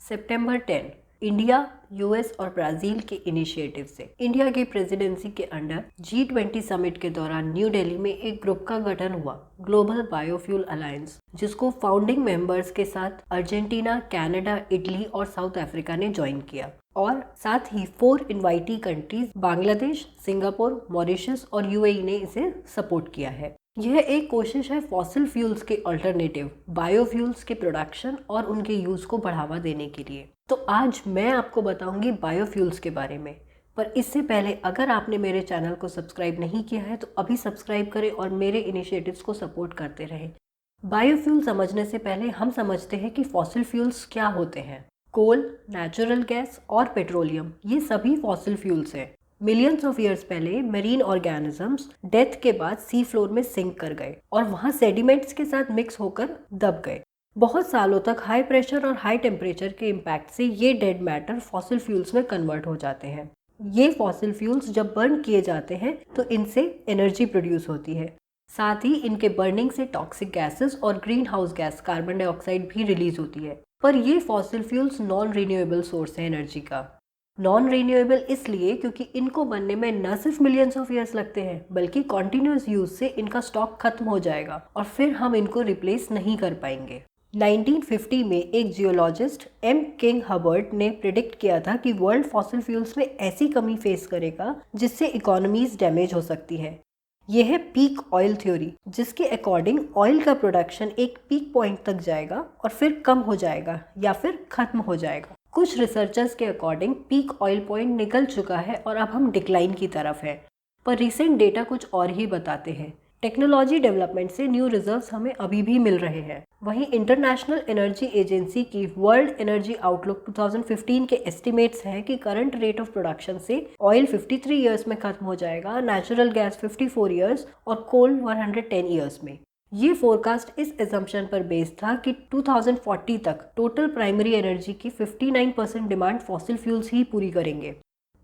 सितंबर 10 India, US और Brazil के initiative से इंडिया की प्रेसिडेंसी के अंडर G20 समिट के दौरान न्यू दिल्ली में एक ग्रुप का गठन हुआ, ग्लोबल बायोफ्यूल अलायंस, जिसको फाउंडिंग मेंबर्स के साथ अर्जेंटीना, कनाडा, इटली और साउथ अफ्रीका ने ज्वाइन किया और साथ ही 4 invitee countries Bangladesh, Singapore, Mauritius और यूएई ने इसे सपोर्ट किया है। यह एक कोशिश है फॉसिल फ्यूल्स के अल्टरनेटिव बायोफ्यूल्स के प्रोडक्शन और उनके यूज़ को बढ़ावा देने के लिए। तो आज मैं आपको बताऊंगी बायोफ्यूल्स के बारे में, पर इससे पहले अगर आपने मेरे चैनल को सब्सक्राइब नहीं किया है तो अभी सब्सक्राइब करें और मेरे इनिशिएटिव्स को सपोर्ट करते रहें। बायोफ्यूल समझने से पहले हम समझते हैं कि फॉसिल फ्यूल्स क्या होते हैं। कोल, नेचुरल गैस और पेट्रोलियम, ये सभी फॉसिल फ्यूल्स हैं। मिलियंस ऑफ ईयर्स पहले मेरीन ऑर्गेनिजम्स डेथ के बाद सी फ्लोर में सिंक कर गए और वहाँ सेडिमेंट्स के साथ मिक्स होकर दब गए। बहुत सालों तक हाई प्रेशर और हाई टेम्परेचर के इम्पैक्ट से ये डेड मैटर फॉसिल फ्यूल्स में कन्वर्ट हो जाते हैं। ये फॉसिल फ्यूल्स जब बर्न किए जाते हैं तो इनसे एनर्जी प्रोड्यूस होती है। साथ ही इनके बर्निंग से टॉक्सिक गैसेस और green house gas carbon dioxide भी रिलीज होती है। पर ये fossil fuels non renewable source है एनर्जी का। नॉन रिन्यूएबल इसलिए क्योंकि इनको बनने में न सिर्फ मिलियंस ऑफ ईयर्स लगते हैं, बल्कि कॉन्टिन्यूस यूज से इनका स्टॉक खत्म हो जाएगा और फिर हम इनको रिप्लेस नहीं कर पाएंगे। 1950 में एक जियोलॉजिस्ट एम किंग हबर्ट ने प्रिडिक्ट किया था कि वर्ल्ड फॉसिल फ्यूल्स में ऐसी कमी फेस करेगा जिससे इकोनॉमीज डैमेज हो सकती है। यह है पीक ऑयल थ्योरी, जिसके अकॉर्डिंग ऑयल का प्रोडक्शन एक पीक पॉइंट तक जाएगा और फिर कम हो जाएगा या फिर खत्म हो जाएगा। कुछ रिसर्चर्स के अकॉर्डिंग पीक ऑयल पॉइंट निकल चुका है और अब हम डिक्लाइन की तरफ है, पर रिसेंट डेटा कुछ और ही बताते हैं। टेक्नोलॉजी डेवलपमेंट से न्यू रिजर्व्स हमें अभी भी मिल रहे हैं। वहीं इंटरनेशनल एनर्जी एजेंसी की वर्ल्ड एनर्जी आउटलुक 2015 के एस्टिमेट्स हैं कि करंट रेट ऑफ प्रोडक्शन से ऑयल 53 ईयर्स में खत्म हो जाएगा, नेचुरल गैस 54 ईयर्स और कोल 110 ईयर्स में। ये फोरकास्ट इस एजम्पशन पर बेस्ड था कि 2040 तक टोटल प्राइमरी एनर्जी की 59% डिमांड फॉसिल फ्यूल्स ही पूरी करेंगे।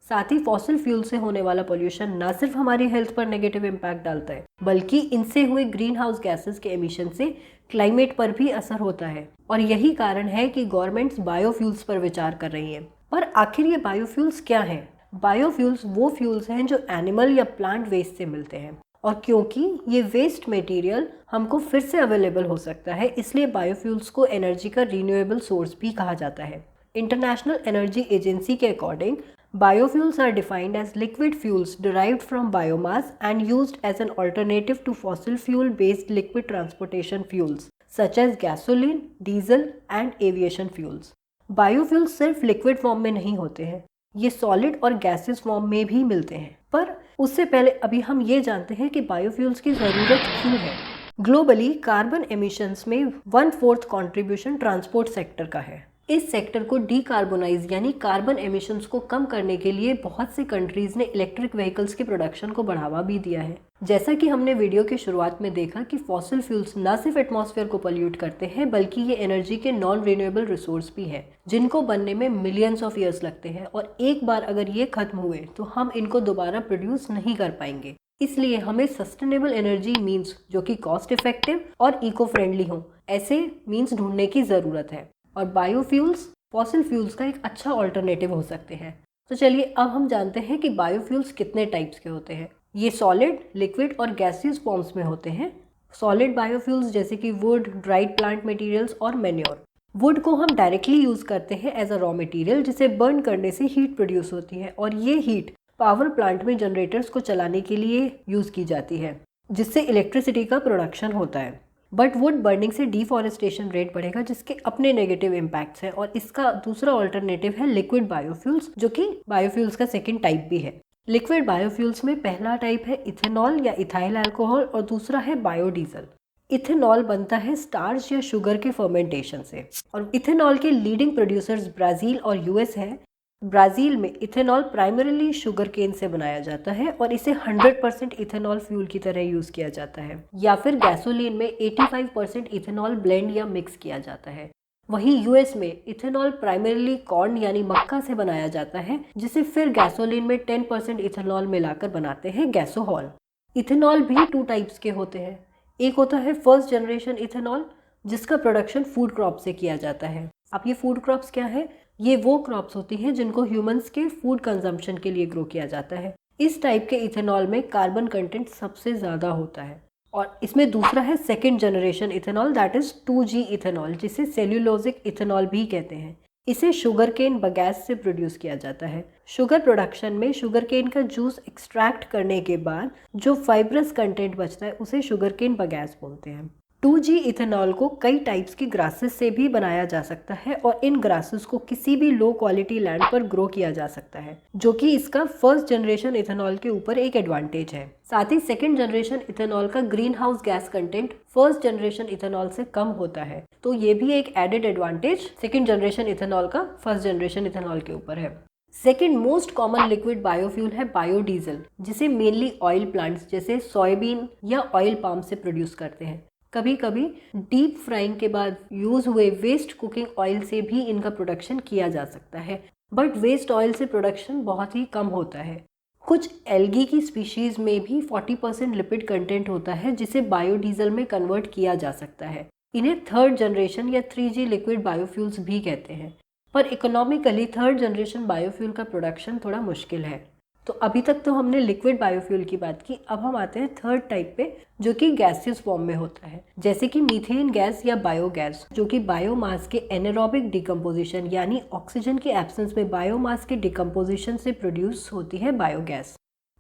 साथ ही फॉसिल फ्यूल से होने वाला पोल्यूशन न सिर्फ हमारी हेल्थ पर नेगेटिव इम्पैक्ट डालता है, बल्कि इनसे हुए ग्रीन हाउस गैसेस के एमिशन से क्लाइमेट पर भी असर होता है और यही कारण है कि गवर्नमेंट्स बायोफ्यूल्स पर विचार कर रही हैं। पर आखिर ये बायोफ्यूल्स क्या हैं? बायोफ्यूल्स वो फ्यूल्स हैं जो एनिमल या प्लांट वेस्ट से मिलते हैं और क्योंकि ये वेस्ट मटेरियल हमको फिर से अवेलेबल हो सकता है, इसलिए बायोफ्यूल्स को एनर्जी का रिन्यूएबल सोर्स भी कहा जाता है। इंटरनेशनल एनर्जी एजेंसी के according biofuels are defined as liquid fuels derived from biomass and used as an alternative to fossil fuel based liquid transportation fuels such as gasoline, diesel and aviation fuels. Biofuels सिर्फ liquid form में नहीं होते हैं, ये solid और gases form में भी मिलते हैं। पर उससे पहले अभी हम ये जानते हैं कि बायोफ्यूल्स की ज़रूरत क्यों है। ग्लोबली कार्बन एमिशंस में 1/4 कंट्रीब्यूशन ट्रांसपोर्ट सेक्टर का है। इस सेक्टर को डीकार्बोनाइज यानी कार्बन एमिशंस को कम करने के लिए बहुत सी कंट्रीज ने इलेक्ट्रिक व्हीकल्स के प्रोडक्शन को बढ़ावा भी दिया है। जैसा कि हमने वीडियो के शुरुआत में देखा कि फॉसिल फ्यूल्स न सिर्फ एटमॉस्फेयर को पोल्यूट करते हैं, बल्कि ये एनर्जी के नॉन रिन्यूएबल रिसोर्स भी हैं, जिनको बनने में मिलियंस ऑफ ईयर्स लगते हैं और एक बार अगर ये खत्म हुए तो हम इनको दोबारा प्रोड्यूस नहीं कर पाएंगे। इसलिए हमें सस्टेनेबल एनर्जी मीन्स जो कि कॉस्ट इफेक्टिव और इको फ्रेंडली हो, ऐसे मीन्स ढूंढने की ज़रूरत है और बायोफ्यूल्स फॉसिल फ्यूल्स का एक अच्छा ऑल्टरनेटिव हो सकते हैं। तो चलिए अब हम जानते हैं कि बायोफ्यूल्स कितने टाइप्स के होते हैं। ये सॉलिड, लिक्विड और गैसियस फॉर्म्स में होते हैं। सॉलिड बायोफ्यूल्स जैसे कि वुड, ड्राइड प्लांट मटेरियल्स और मैन्योर। वुड को हम डायरेक्टली यूज करते हैं एज अ रॉ मटेरियल, जिसे बर्न करने से हीट प्रोड्यूस होती है और ये हीट पावर प्लांट में जनरेटर्स को चलाने के लिए यूज की जाती है, जिससे इलेक्ट्रिसिटी का प्रोडक्शन होता है। बट वुड बर्निंग से डिफॉरेस्टेशन रेट बढ़ेगा, जिसके अपने नेगेटिव इम्पैक्ट्स हैं और इसका दूसरा ऑल्टरनेटिव है लिक्विड बायोफ्यूल्स, जो कि बायोफ्यूल्स का सेकंड टाइप भी है। लिक्विड बायोफ्यूल्स में पहला टाइप है इथेनॉल या इथाइल अल्कोहल और दूसरा है बायोडीजल। इथेनॉल बनता है स्टार्च या शुगर के फर्मेंटेशन से और इथेनॉल के लीडिंग प्रोड्यूसर्स ब्राज़ील और यूएस है। ब्राज़ील में इथेनॉल प्राइमरीली शुगर केन से बनाया जाता है और इसे 100% इथेनॉल फ्यूल की तरह यूज किया जाता है, या फिर गैसोलीन में 85% इथेनॉल ब्लेंड या मिक्स किया जाता है। वहीं यूएस में इथेनॉल प्राइमरीली कॉर्न यानी मक्का से बनाया जाता है, जिसे फिर गैसोलीन में 10% इथेनॉल मिलाकर बनाते हैं गैसोहॉल। इथेनॉल भी 2 टाइप्स के होते हैं। एक होता है फर्स्ट जनरेशन इथेनॉल, जिसका प्रोडक्शन फूड क्रॉप से किया जाता है। अब ये फूड क्रॉप्स क्या है? ये वो क्रॉप्स होती हैं जिनको ह्यूमंस के फूड कंजम्पशन के लिए ग्रो किया जाता है। इस टाइप के इथेनॉल में कार्बन कंटेंट सबसे ज़्यादा होता है। और इसमें दूसरा है second generation ethanol, that is 2G ethanol, जिसे सेल्यूलोजिक इथेनॉल भी कहते हैं। इसे शुगर केन बगैस से प्रोड्यूस किया जाता है। शुगर प्रोडक्शन में शुगर केन का जूस एक्सट्रैक्ट करने के बाद जो फाइब्रस कंटेंट बचता है उसे शुगर केन बगैस बोलते हैं। 2G इथेनॉल को कई टाइप्स की ग्रासेस से भी बनाया जा सकता है और इन ग्रासेस को किसी भी लो क्वालिटी लैंड पर ग्रो किया जा सकता है, जो कि इसका फर्स्ट जनरेशन इथेनॉल के ऊपर एक एडवांटेज है। साथ ही सेकेंड जनरेशन इथेनॉल का greenhouse gas content first generation ethanol से कम होता है, तो ये भी एक added advantage second generation ethanol का फर्स्ट जनरेशन इथेनॉल के ऊपर है। Second most common liquid biofuel है बायोडीजल, जिसे मेनली ऑयल प्लांट्स जैसे सोयाबीन या ऑयल पाम से प्रोड्यूस करते हैं। कभी कभी डीप फ्राइंग के बाद यूज हुए वेस्ट कुकिंग ऑयल से भी इनका प्रोडक्शन किया जा सकता है, बट वेस्ट ऑयल से प्रोडक्शन बहुत ही कम होता है। कुछ एल्गी की स्पीशीज में भी 40% लिपिड कंटेंट होता है, जिसे बायोडीजल में कन्वर्ट किया जा सकता है। इन्हें थर्ड जनरेशन या 3G लिक्विड बायोफ्यूल्स भी कहते हैं, पर इकोनॉमिकली थर्ड जनरेशन बायोफ्यूल का प्रोडक्शन थोड़ा मुश्किल है। तो अभी तक तो हमने लिक्विड बायोफ्यूल की बात की, अब हम आते हैं थर्ड टाइप पे, जो कि गैसियस फॉर्म में होता है, जैसे कि मीथेन गैस या बायोगैस, जो कि बायोमास के एनारोबिक डिकम्पोजिशन यानी ऑक्सीजन के एब्सेंस में बायोमास के डिकम्पोजिशन से प्रोड्यूस होती है बायोगैस।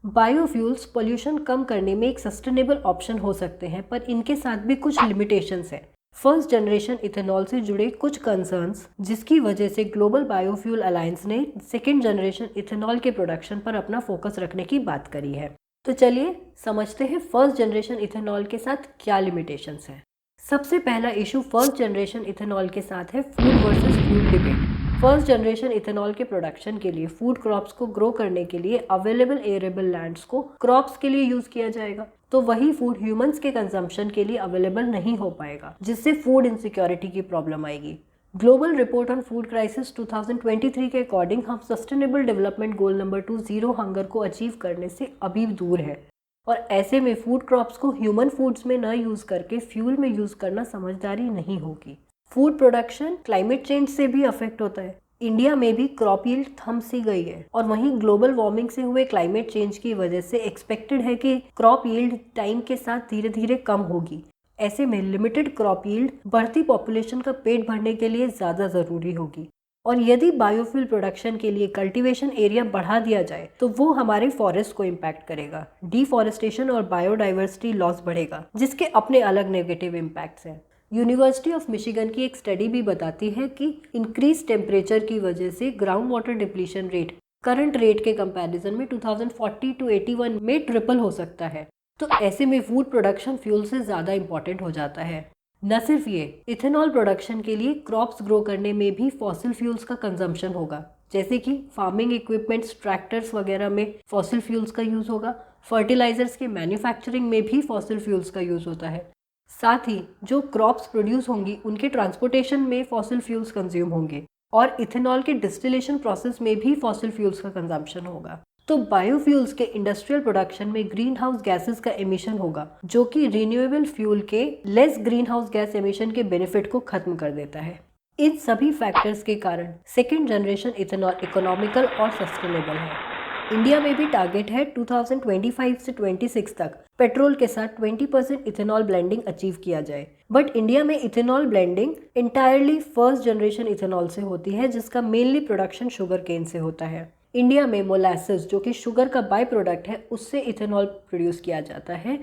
बायोफ्यूल्स पोल्यूशन कम करने में एक सस्टेनेबल ऑप्शन हो सकते हैं, पर इनके साथ भी कुछ लिमिटेशंस हैं। फर्स्ट जनरेशन इथेनॉल से जुड़े कुछ कंसर्न्स, जिसकी वजह से ग्लोबल बायोफ्यूल अलायंस ने सेकेंड जनरेशन इथेनॉल के प्रोडक्शन पर अपना फोकस रखने की बात करी है। तो चलिए समझते हैं फर्स्ट जनरेशन इथेनॉल के साथ क्या लिमिटेशंस हैं। सबसे पहला इशू फर्स्ट जनरेशन इथेनॉल के साथ है food versus fuel debate. First generation ethanol के प्रोडक्शन के लिए फूड क्रॉप्स को ग्रो करने के लिए अवेलेबल एरेबल लैंड्स को क्रॉप्स के लिए यूज किया जाएगा, तो वही फूड ह्यूमंस के कंजम्पशन के लिए अवेलेबल नहीं हो पाएगा, जिससे फूड इनसिक्योरिटी की प्रॉब्लम आएगी। Global report on food crisis 2023 के अकॉर्डिंग हम sustainable development goal number 2 zero hunger को अचीव करने से अभी दूर है, और ऐसे में फूड क्रॉप्स को ह्यूमन फूड्स में न यूज करके फ्यूल में यूज करना समझदारी नहीं होगी। फूड प्रोडक्शन क्लाइमेट चेंज से भी अफेक्ट होता है। इंडिया में भी क्रॉप यील्ड थम सी गई है, और वहीं ग्लोबल वार्मिंग से हुए क्लाइमेट चेंज की वजह से एक्सपेक्टेड है कि क्रॉप यील्ड टाइम के साथ धीरे धीरे कम होगी। ऐसे में लिमिटेड क्रॉप यील्ड बढ़ती पॉपुलेशन का पेट भरने के लिए ज़्यादा ज़रूरी होगी, और यदि बायोफ्यूल प्रोडक्शन के लिए कल्टीवेशन एरिया बढ़ा दिया जाए तो वो हमारे फॉरेस्ट को इम्पैक्ट करेगा। डिफॉरेस्टेशन और बायोडाइवर्सिटी लॉस बढ़ेगा, जिसके अपने अलग नेगेटिव इम्पैक्ट्स हैं। यूनिवर्सिटी ऑफ मिशिगन की एक स्टडी भी बताती है कि इंक्रीज टेम्परेचर की वजह से ground water depletion rate current rate के कंपैरिजन में 2040 to 81 में ट्रिपल हो सकता है। तो ऐसे में फूड प्रोडक्शन फ्यूल से ज़्यादा इंपॉर्टेंट हो जाता है। न सिर्फ ये, इथेनॉल प्रोडक्शन के लिए क्रॉप्स ग्रो करने में भी फॉसिल फ्यूल्स का कंजम्पशन होगा, जैसे कि फार्मिंग इक्विपमेंट्स, ट्रैक्टर्स वगैरह में फॉसिल फ्यूल्स का यूज़ होगा। फर्टिलाइजर्स के मैन्युफैक्चरिंग में भी फॉसिल फ्यूल्स का यूज़ होता है। साथ ही जो क्रॉप्स प्रोड्यूस होंगी उनके ट्रांसपोर्टेशन में फॉसिल फ्यूल्स कंज्यूम होंगे, और इथेनॉल के डिस्टिलेशन प्रोसेस में भी फॉसिल फ्यूल्स का कंजम्पशन होगा। तो बायोफ्यूल्स के इंडस्ट्रियल प्रोडक्शन में ग्रीन हाउस गैसेस का एमिशन होगा, जो कि रिन्यूएबल फ्यूल के less green house gas emission के बेनिफिट को खत्म कर देता है। इन सभी फैक्टर्स के कारण सेकेंड जनरेशन इथेनॉल इकोनॉमिकल और सस्टेनेबल है। इंडिया में भी टारगेट है 2025 से 26 तक पेट्रोल के साथ 20% इथेनॉल ब्लेंडिंग अचीव किया जाए। बट इंडिया में ethanol blending entirely first generation ethanol से होती है, जिसका मेनली प्रोडक्शन शुगर केन से होता है। इंडिया में मोलासेस, जो कि शुगर का बाय प्रोडक्ट है, उससे इथेनॉल प्रोड्यूस किया जाता है।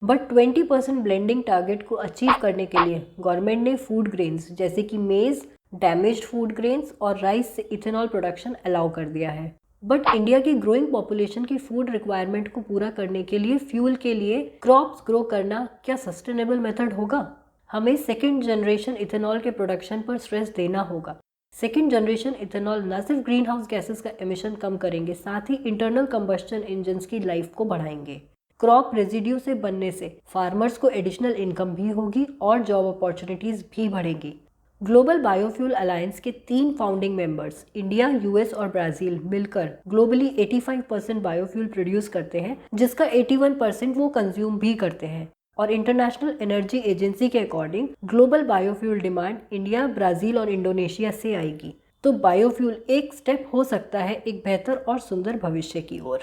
बट 20% ब्लेंडिंग टारगेट को अचीव करने के लिए गवर्नमेंट ने फूड ग्रेन्स जैसे कि मेज, डैमेज्ड फूड ग्रेन्स और राइस से इथेनॉल प्रोडक्शन अलाउ कर दिया है। बट इंडिया की ग्रोइंग पॉपुलेशन की फूड रिक्वायरमेंट को पूरा करने के लिए फ्यूल के लिए क्रॉप्स ग्रो करना क्या सस्टेनेबल मेथड होगा? हमें सेकेंड जनरेशन इथेनॉल के प्रोडक्शन पर स्ट्रेस देना होगा। सेकेंड जनरेशन इथेनॉल न सिर्फ ग्रीन हाउस गैसेस का एमिशन कम करेंगे, साथ ही इंटरनल कंबस्टन इंजन्स की लाइफ को बढ़ाएंगे। क्रॉप रेजिड्यू से बनने से फार्मर्स को एडिशनल इनकम भी होगी और जॉब अपॉर्चुनिटीज भी बढ़ेंगी। ग्लोबल बायोफ्यूल अलायंस के 3 फाउंडिंग मेंबर्स इंडिया, यूएस और ब्राजील मिलकर ग्लोबली 85% बायोफ्यूल प्रोड्यूस करते हैं, जिसका 81% वो कंज्यूम भी करते हैं। और इंटरनेशनल एनर्जी एजेंसी के according global biofuel demand India, Brazil और इंडोनेशिया से आएगी। तो बायोफ्यूल एक स्टेप हो सकता है एक बेहतर और सुंदर भविष्य की ओर।